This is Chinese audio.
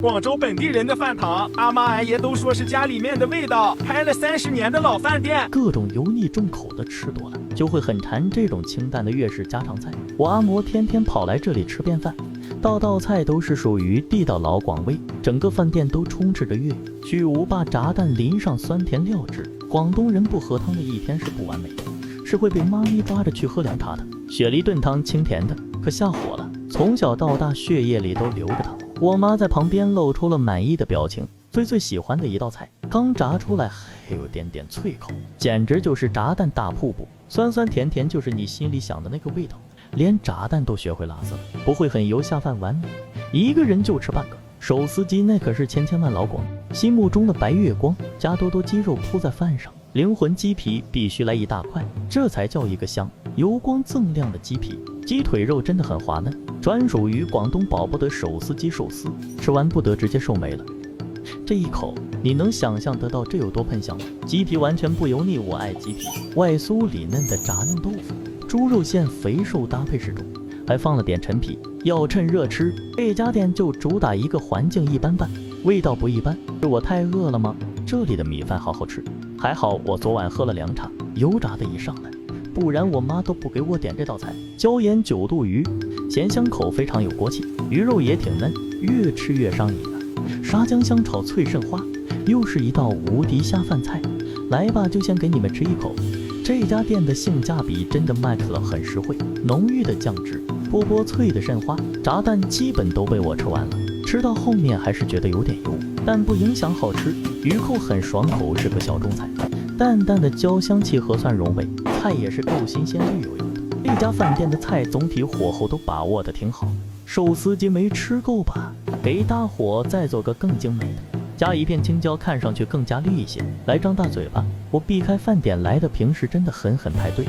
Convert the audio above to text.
广州本地人的饭堂，阿妈俺爷都说是家里面的味道，开了30年的老饭店。各种油腻重口的吃多了，就会很馋这种清淡的粤式家常菜。我阿嬷天天跑来这里吃便饭，道道菜都是属于地道老广味，整个饭店都充斥着粤语。巨无霸炸蛋淋上酸甜料汁，广东人不喝汤的一天是不完美的，是会被妈咪抓着去喝凉茶的。雪梨炖汤清甜的，可下火了，从小到大血液里都流着汤。我妈在旁边露出了满意的表情。最喜欢的一道菜，刚炸出来还有点点脆口，简直就是炸蛋大瀑布，酸酸甜甜就是你心里想的那个味道。连炸蛋都学会拉丝了，不会很油，下饭完美，一个人就吃半个。手撕鸡那可是千万老广心目中的白月光，加多多鸡肉铺在饭上，灵魂鸡皮必须来一大块，这才叫一个香。油光锃亮的鸡皮，鸡腿肉真的很滑嫩，专属于广东宝宝的手撕鸡寿司，吃完不得直接瘦没了。这一口你能想象得到这有多喷香吗？鸡皮完全不油腻，我爱鸡皮，外酥里嫩的炸嫩豆腐，猪肉馅肥瘦搭配适中，还放了点陈皮，要趁热吃。这家店就主打一个环境一般般，味道不一般。是我太饿了吗？这里的米饭好好吃，还好我昨晚喝了凉茶，油炸的一上来，不然我妈都不给我点这道菜。椒盐9度鱼，咸香口非常有锅气，鱼肉也挺嫩，越吃越上瘾啊。沙姜香炒脆肾花，又是一道无敌下饭菜。来吧，就先给你们吃一口。这家店的性价比真的 max 了，很实惠，浓郁的酱汁，波脆的肾花，炸蛋基本都被我吃完了。吃到后面还是觉得有点油，但不影响好吃。鱼扣很爽口，是个小众菜，淡淡的焦香气和蒜蓉味，菜也是够新鲜绿油油的。这家饭店的菜总体火候都把握的挺好。手撕鸡没吃够吧？给大伙再做个更精美的，加一片青椒，看上去更加绿一些。来张大嘴巴，我避开饭点来的，平时真的狠排队。